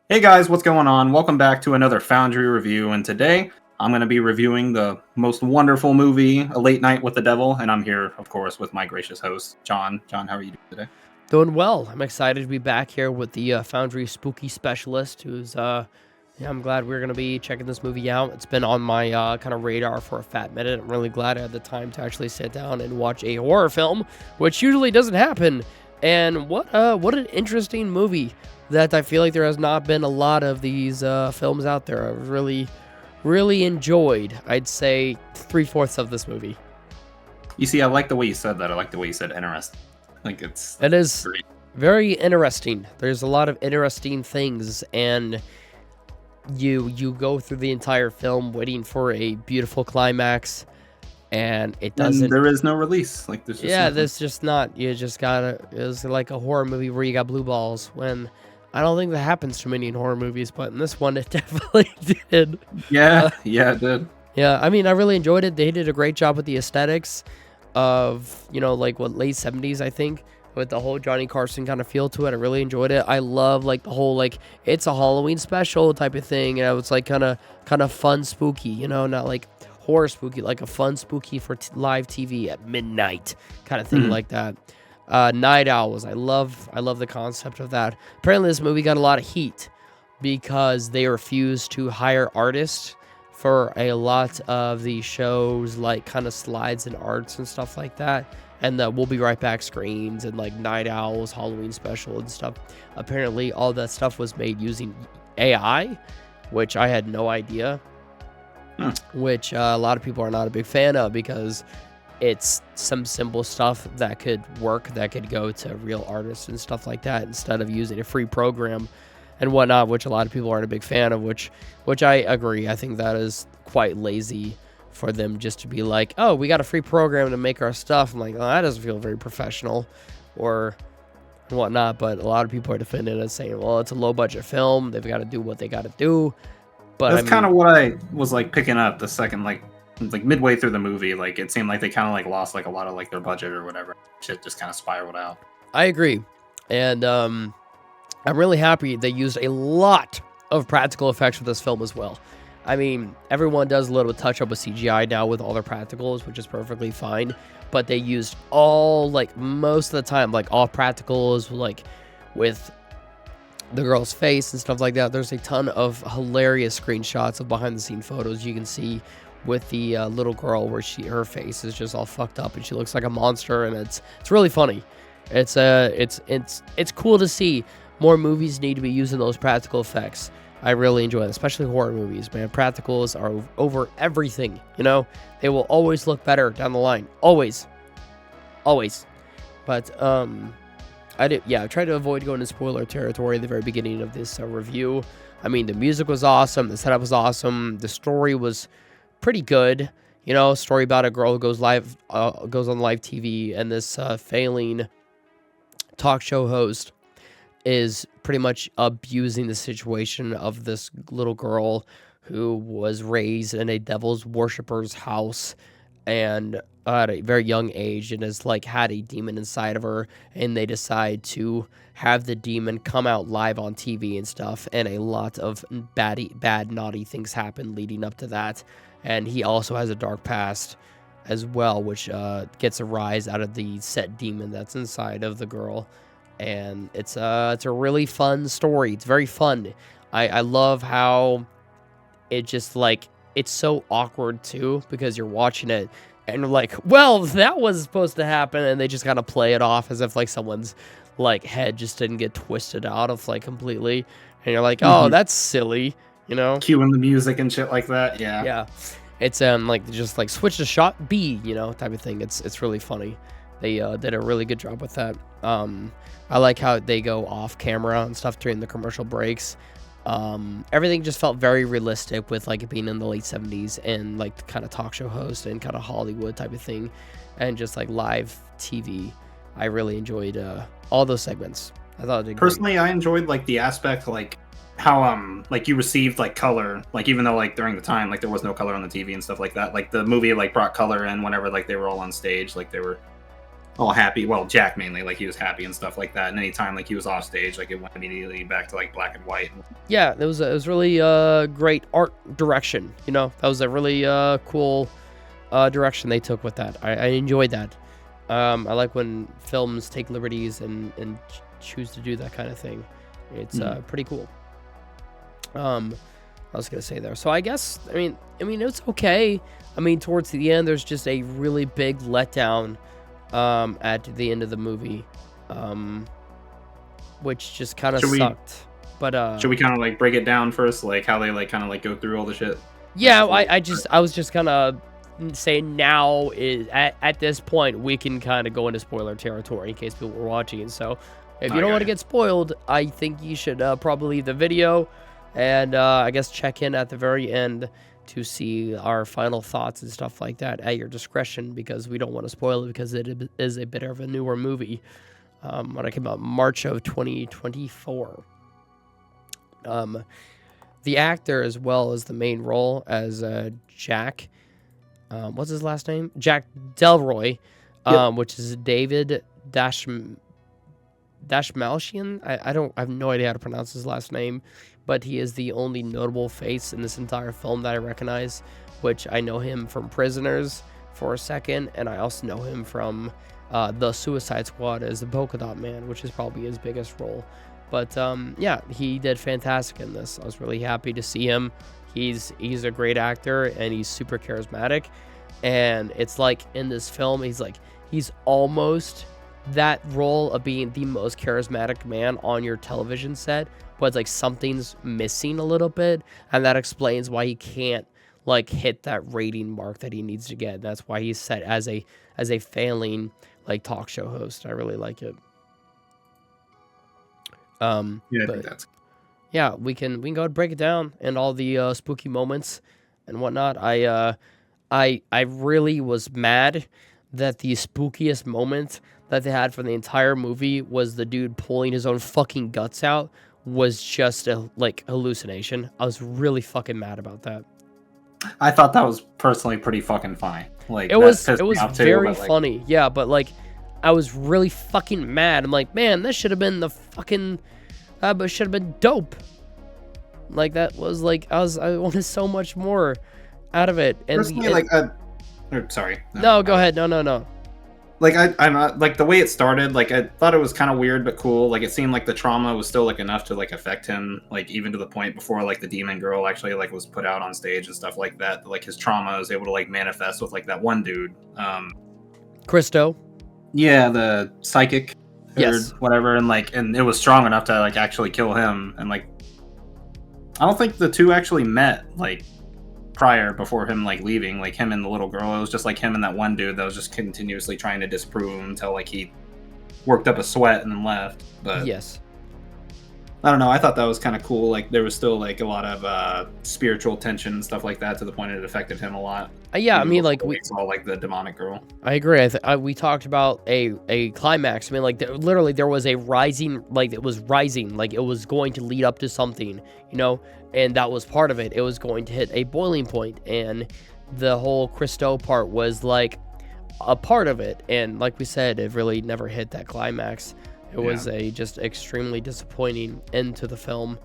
Hey guys, what's going on? Welcome back to another Foundry review, and today I'm going to be reviewing the most wonderful movie, A Late Night with the Devil, and I'm here, of course, with my gracious host, John. John, how are you doing today? Doing well. I'm excited to be back here with the Foundry spooky specialist, I'm glad we're going to be checking this movie out. It's been on my kind of radar for a fat minute. I'm really glad I had the time to actually sit down and watch a horror film, which usually doesn't happen. And what an interesting movie that I feel like there has not been a lot of these films out there. I really enjoyed, I'd say, 3/4 of this movie. You see, I like the way you said that. I like the way you said interesting. Like It is great. very interesting. There's a lot of interesting things, and you go through the entire film waiting for a beautiful climax, and it And doesn't. there is no release. Like there's just Yeah, nothing. there's just not. You just gotta. It's like a horror movie where you got blue balls. When I don't think that happens too many in horror movies, but in this one, it definitely did. Yeah, yeah, it did. Yeah, I mean, I really enjoyed it. They did a great job with the aesthetics of, like what, late 70s, I think, with the whole Johnny Carson kind of feel to it. I really enjoyed it. I love like the whole like it's a Halloween special type of thing. And it was like kind of fun spooky, not like horror spooky, like a fun spooky for live TV at midnight kind of thing Mhm. like that. Night Owls. I love the concept of that. Apparently this movie got a lot of heat because they refused to hire artists for a lot of the shows, like kind of slides and arts and stuff like that. And the We'll Be Right Back screens and like Night Owls, Halloween special and stuff. Apparently, all that stuff was made using AI, which I had no idea. Hmm. Which a lot of people are not a big fan of because it's some simple stuff that could work, that could go to real artists and stuff like that instead of using a free program and whatnot, which a lot of people aren't a big fan of, which I agree. I think that is quite lazy for them just to be like, oh, we got a free program to make our stuff. I'm like, oh, that doesn't feel very professional or whatnot. But a lot of people are defending it, saying, well, it's a low budget film. They've got to do what they got to do. But That's kind of what I was like picking up the second like midway through the movie. Like it seemed like they kind of like lost like a lot of like their budget or whatever. Shit just kind of spiraled out. I agree. And I'm really happy they used a lot of practical effects for this film as well. I mean, everyone does a little touch up with CGI now with all their practicals, which is perfectly fine. But they used most of the time, like all practicals, like with the girl's face and stuff like that. There's a ton of hilarious screenshots of behind the scene photos you can see with the little girl where her face is just all fucked up and she looks like a monster, and it's really funny. It's cool to see. More movies need to be using those practical effects. I really enjoy it, especially horror movies, man. Practicals are over everything, They will always look better down the line. Always. But, I tried to avoid going to spoiler territory at the very beginning of this review. I mean, the music was awesome. The setup was awesome. The story was pretty good. A story about a girl who goes on live TV, and this failing talk show host is pretty much abusing the situation of this little girl who was raised in a devil's worshiper's house and at a very young age and has like had a demon inside of her, and they decide to have the demon come out live on TV and stuff, and a lot of bad naughty things happen leading up to that. And he also has a dark past as well, which gets a rise out of the set demon that's inside of the girl. And it's a really fun story. It's very fun. I love how it just like it's so awkward too, because you're watching it and you're like, well, that was supposed to happen, and they just kind of play it off as if like someone's like head just didn't get twisted out of like completely, and you're like, oh, that's silly, Cueing the music and shit like that. Yeah. Yeah. It's like just like switch to shot B, type of thing. It's really funny. They did a really good job with that. I like how they go off camera and stuff during the commercial breaks. Everything just felt very realistic with like it being in the late 70s and like the kind of talk show host and kind of Hollywood type of thing, and just like live TV. I really enjoyed all those segments. I thought it did Personally, great. I enjoyed like the aspect like how like you received like color, like even though like during the time like there was no color on the TV and stuff like that. Like the movie like brought color in whenever like they were all on stage, like they were all happy. Well, Jack mainly, like he was happy and stuff like that. And anytime like he was off stage, like it went immediately back to like black and white. Yeah, it was really great art direction. You know, that was a really cool direction they took with that. I enjoyed that. I like when films take liberties and choose to do that kind of thing. It's pretty cool. I was gonna say there. So I guess I mean it's okay. I mean towards the end there's just a really big letdown at the end of the movie, which just kind of sucked. But should we kind of like break it down first, like how they like kind of like go through all the shit? Yeah, I was just gonna say now is at this point we can kind of go into spoiler territory in case people were watching. So if you don't want to get spoiled, I think you should probably leave the video and I guess check in at the very end to see our final thoughts and stuff like that at your discretion, because we don't want to spoil it because it is a bit of a newer movie. When it came out March of 2024. The actor as well as the main role as Jack, what's his last name? Jack Delroy, which is David Dashmalchian. I have no idea how to pronounce his last name, but he is the only notable face in this entire film that I recognize, which I know him from Prisoners for a second, and I also know him from the Suicide Squad as the Polka Dot Man, which is probably his biggest role. But yeah, he did fantastic in this. I was really happy to see him. He's a great actor and he's super charismatic. And it's like in this film, he's almost that role of being the most charismatic man on your television set, but it's like something's missing a little bit, and that explains why he can't like hit that rating mark that he needs to get. That's why he's set as a failing like talk show host. I really like it. Yeah, I think that's... Yeah, we can go and break it down and all the spooky moments and whatnot. I really was mad that the spookiest moment that they had for the entire movie was the dude pulling his own fucking guts out was just a like hallucination. I was really fucking mad about that. I thought that was personally pretty fucking funny. Like it was very funny. Yeah, but like I was really fucking mad. I'm like, man, this should have been the fucking but should have been dope. Like that was like I wanted so much more out of it. And personally, sorry. No, go ahead. No. Like I'm not like the way it started. Like I thought it was kind of weird but cool. Like it seemed like the trauma was still like enough to like affect him. Like even to the point before like the demon girl actually like was put out on stage and stuff like that. Like his trauma was able to like manifest with like that one dude. Christo. Yeah, the psychic. Yes. Or whatever, and it was strong enough to like actually kill him. And like I don't think the two actually met like prior before him like leaving, like him and the little girl. It was just like him and that one dude that was just continuously trying to disprove him until like he worked up a sweat and then left. But yes, I don't know, I thought that was kind of cool. Like there was still like a lot of spiritual tension and stuff like that to the point it affected him a lot. Yeah, I mean like we saw like the demonic girl. I agree. We talked about a climax. I mean like literally there was a rising, like it was rising, like it was going to lead up to something, you know, and that was part of it. It was going to hit a boiling point, and the whole Christo part was like a part of it. And like we said, it really never hit that climax. It was a just extremely disappointing end to the film.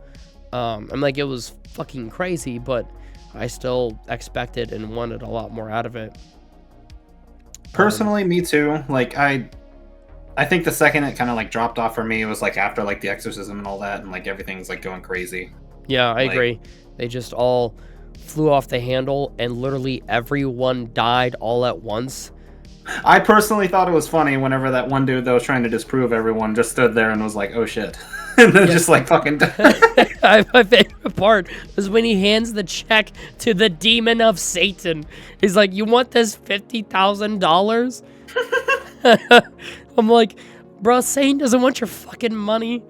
I'm like, it was fucking crazy, but I still expected and wanted a lot more out of it. Personally, me too. Like I think the second it kind of like dropped off for me, it was like after like the exorcism and all that, and like everything's like going crazy. Yeah, I agree. They just all flew off the handle, and literally everyone died all at once. I personally thought it was funny whenever that one dude that was trying to disprove everyone just stood there and was like, oh shit. And then just like fucking My favorite part was when he hands the check to the demon of Satan. He's like, you want this $50,000? I'm like, bro, Satan doesn't want your fucking money.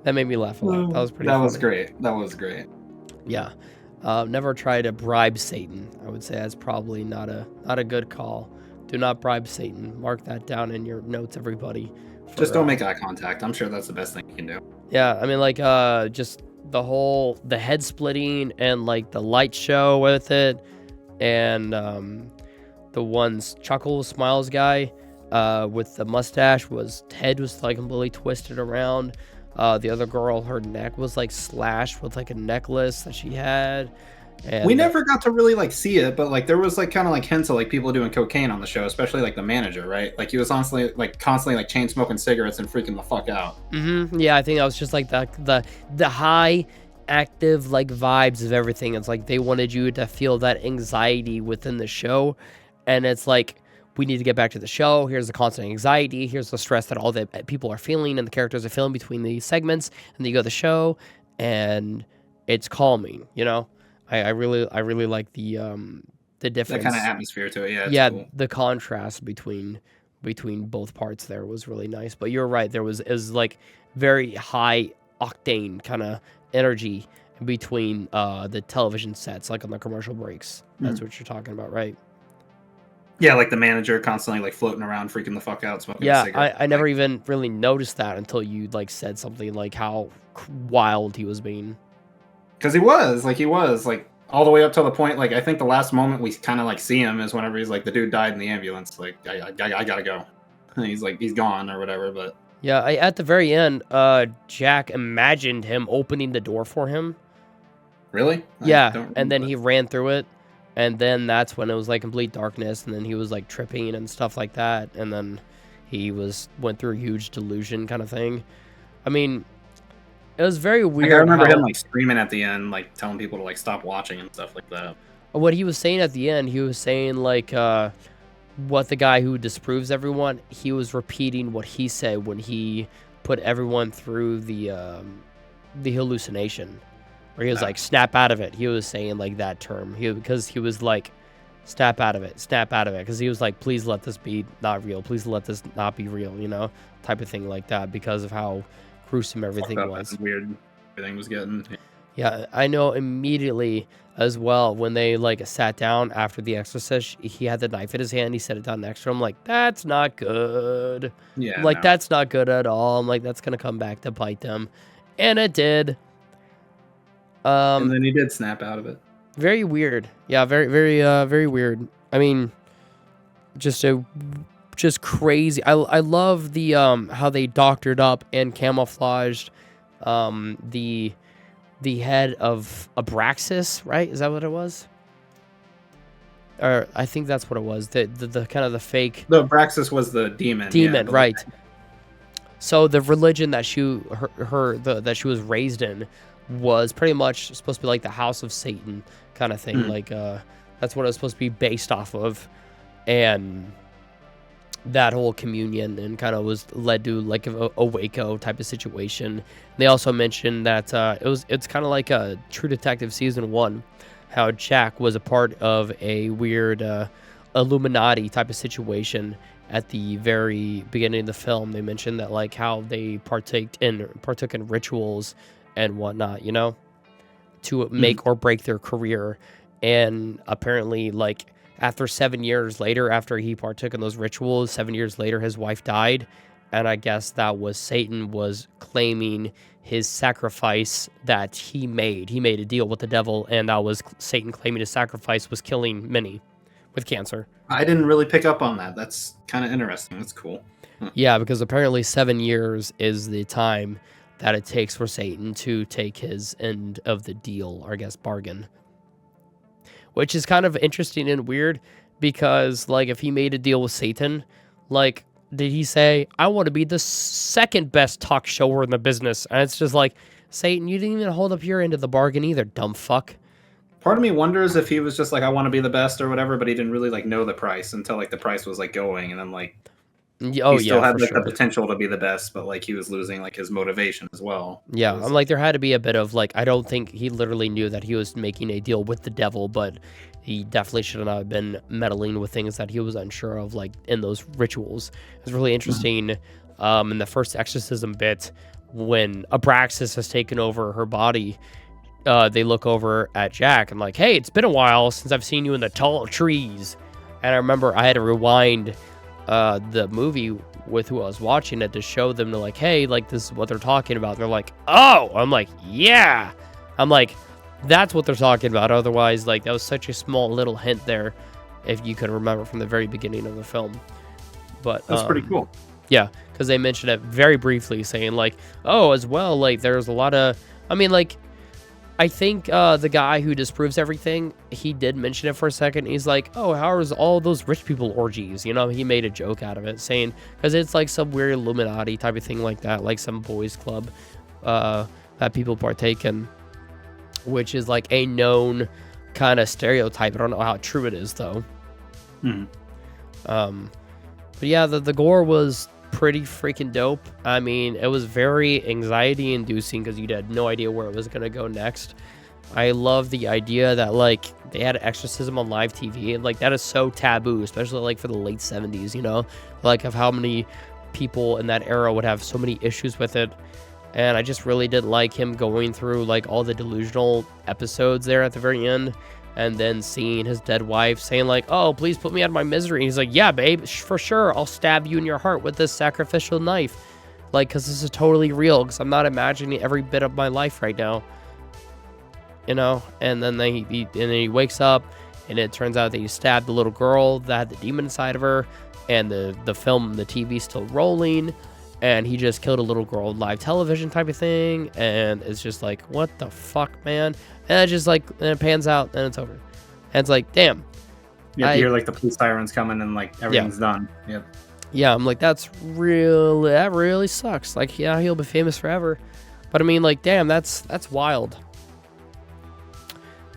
That made me laugh a lot. That was pretty funny. That was great. Yeah. Never try to bribe Satan. I would say that's probably not a good call. Do not bribe Satan. Mark that down in your notes, everybody. Just don't make eye contact. I'm sure that's the best thing you can do. Yeah, I mean, like, just the head splitting and, like, the light show with it, and the one's Chuckles Smiles guy, with the mustache head was like completely twisted around. The other girl, her neck was like slashed with like a necklace that she had. And we never got to really like see it, but like there was like kind of like hints of like people doing cocaine on the show, especially like the manager, right? Like he was constantly like chain smoking cigarettes and freaking the fuck out. Yeah, I think that was just like the high active like vibes of everything. It's like they wanted you to feel that anxiety within the show, and it's like, we need to get back to the show. Here's the constant anxiety. Here's the stress that all the people are feeling and the characters are feeling between these segments. And then you go to the show, and it's calming. You know, I really like the difference. That kind of atmosphere to it. Yeah. Yeah, cool. The contrast between both parts there was really nice. But you're right. It was like very high octane kind of energy between the television sets, like on the commercial breaks. That's what you're talking about, right? Yeah, like the manager constantly like floating around, freaking the fuck out, smoking a cigarette. I never even really noticed that until you like said something like how wild he was being. Because he was like all the way up till the point, like I think the last moment we kind of like see him is whenever he's like, the dude died in the ambulance, like I gotta go. And he's like, he's gone or whatever. But yeah, at the very end, Jack imagined him opening the door for him. Really? Yeah, and then he ran through it. And then that's when it was like complete darkness, and then he was like tripping and stuff like that, and then he went through a huge delusion kind of thing. I mean, it was very weird. Like, I remember him like screaming at the end, like telling people to like stop watching and stuff like that. What he was saying at the end, he was saying like what the guy who disproves everyone, he was repeating what he said when he put everyone through the hallucination. Where he was like, snap out of it. He was saying like that term. Because he was like, snap out of it. Because he was like, please let this be not real. Please let this not be real, you know? Type of thing like that because of how gruesome everything was. Weird everything was getting. Yeah, I know immediately as well when they like sat down after The Exorcist, he had the knife in his hand. He set it down next to him. Like, that's not good. Yeah. Like, that's not good at all. I'm like, that's going to come back to bite them. And it did. And then he did snap out of it. Very weird. Yeah, very weird. I mean, just crazy. I love the how they doctored up and camouflaged the head of Abraxas, right? Is that what it was? Or I think that's what it was. The kind of the fake. The Abraxas was the demon. Demon, right? So the religion that she was raised in was pretty much supposed to be like the house of Satan kind of thing. Like that's what it was supposed to be based off of, and that whole communion and kind of was led to like a Waco type of situation. They also mentioned that it's kind of like a True Detective season 1, how Jack was a part of a weird Illuminati type of situation. At the very beginning of the film, they mentioned that like how they partook in rituals and whatnot, you know, to make or break their career. And apparently, like, after 7 years later, after he partook in those rituals, 7 years later, his wife died. And I guess that was Satan was claiming his sacrifice that he made. He made a deal with the devil, and that was Satan claiming his sacrifice was killing many with cancer. I didn't really pick up on that. That's kind of interesting. That's cool. Yeah, because apparently 7 years is the time that it takes for Satan to take his end of the deal, or I guess bargain. Which is kind of interesting and weird because, like, if he made a deal with Satan, like, did he say, I want to be the second best talk shower in the business? And it's just like, Satan, you didn't even hold up your end of the bargain either, dumb fuck. Part of me wonders if he was just like, I want to be the best or whatever, but he didn't really like know the price until like the price was like going, and then like he still had like the potential to be the best, but like he was losing like his motivation as well. Yeah, I'm like, there had to be a bit of like, I don't think he literally knew that he was making a deal with the devil, but he definitely should not have been meddling with things that he was unsure of, like in those rituals. It was really interesting in the first exorcism bit when Abraxas has taken over her body. They look over at Jack and like, hey, it's been a while since I've seen you in the tall trees. And I remember I had to rewind the movie with who I was watching it to show them to like, hey, like this is what they're talking about. They're like, oh, I'm like, yeah. I'm like, that's what they're talking about. Otherwise, like that was such a small little hint there, if you could remember from the very beginning of the film. But That's pretty cool. Yeah, because they mentioned it very briefly, saying like, oh, as well, like there's a lot of, I mean, like, I think the guy who disproves everything, he did mention it for a second. He's like, oh, how is all those rich people orgies? You know, he made a joke out of it, saying, because it's like some weird Illuminati type of thing like that, like some boys club that people partake in, which is like a known kind of stereotype. I don't know how true it is, though. But yeah, the gore was pretty freaking dope. I mean, it was very anxiety inducing because you had no idea where it was going to go next. I love the idea that like they had exorcism on live TV, and like that is so taboo, especially like for the late 70s, you know, like of how many people in that era would have so many issues with it. And I just really didn't like him going through like all the delusional episodes there at the very end, and then seeing his dead wife saying like, oh, please put me out of my misery. And he's like, yeah, babe, for sure. I'll stab you in your heart with this sacrificial knife. Like, because this is totally real, because I'm not imagining every bit of my life right now. You know? And then he wakes up, and it turns out that he stabbed the little girl that had the demon inside of her, and the TV's still rolling, and he just killed a little girl on live television type of thing, and it's just like, what the fuck, man? And it just like, and it pans out, and it's over. And it's like, damn. You hear like the police sirens coming, and like everything's done. Yep. Yeah, I'm like, that really sucks. Like, yeah, he'll be famous forever. But I mean, like, damn, that's wild.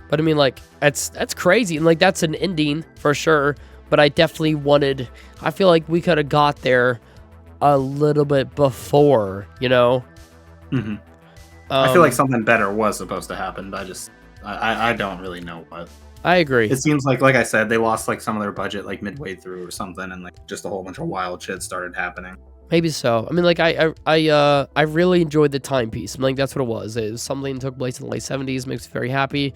But I mean, like, that's crazy. And like, that's an ending for sure. But I definitely I feel like we could have got there a little bit before, you know? I feel like something better was supposed to happen, but I don't really know what. I agree. It seems like I said, they lost like some of their budget like midway through or something, and like just a whole bunch of wild shit started happening. Maybe so. I mean, like I really enjoyed the timepiece. I mean, like that's what it was. It was something that took place in the late 70s. Makes me very happy.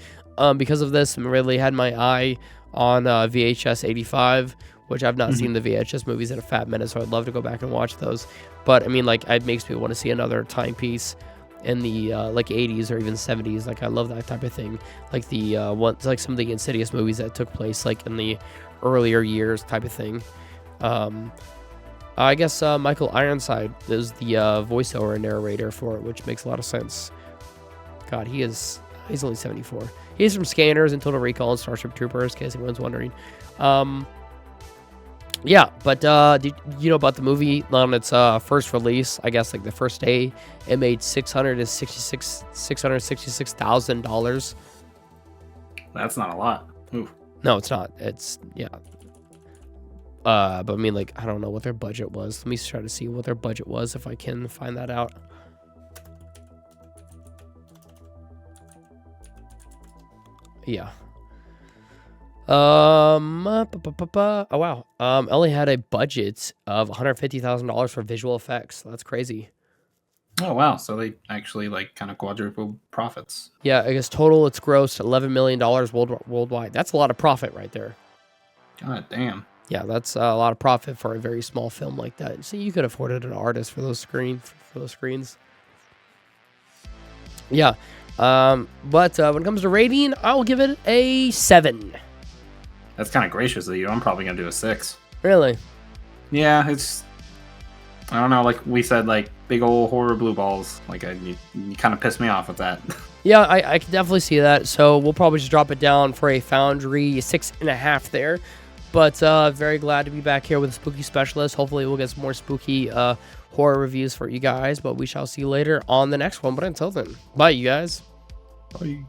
Because of this, I really had my eye on VHS 85, which I've not seen the VHS movies in a fat minute, so I'd love to go back and watch those. But I mean, like it makes me want to see another timepiece in the like 80s or even 70s. Like I love that type of thing, like the like some of the Insidious movies that took place like in the earlier years type of thing. I guess Michael Ironside is the voiceover and narrator for it, which makes a lot of sense. God, he's only 74. He's from Scanners and Total Recall and Starship Troopers, in case anyone's wondering. Yeah, but did you know about the movie on its first release? I guess like the first day, it made $666,000. That's not a lot. Ooh. No, it's not. It's but I mean, like I don't know what their budget was. Let me try to see what their budget was if I can find that out. Yeah. Oh wow. Only had a budget of $150,000 for visual effects. That's crazy. Oh wow. So they actually like kind of quadrupled profits. Yeah, I guess total it's grossed $11 million worldwide. That's a lot of profit right there. God damn. Yeah, that's a lot of profit for a very small film like that. See, you could have afforded an artist for those screens. Yeah. But when it comes to rating, I'll give it a 7. That's kind of gracious of you. I'm probably gonna do a 6. Really? Yeah, I don't know. Like we said, like big old horror blue balls. Like you kind of pissed me off with that. Yeah, I can definitely see that. So we'll probably just drop it down for a Foundry 6.5 there. But very glad to be back here with a spooky specialist. Hopefully we'll get some more spooky horror reviews for you guys. But we shall see you later on the next one. But until then, bye, you guys. Bye.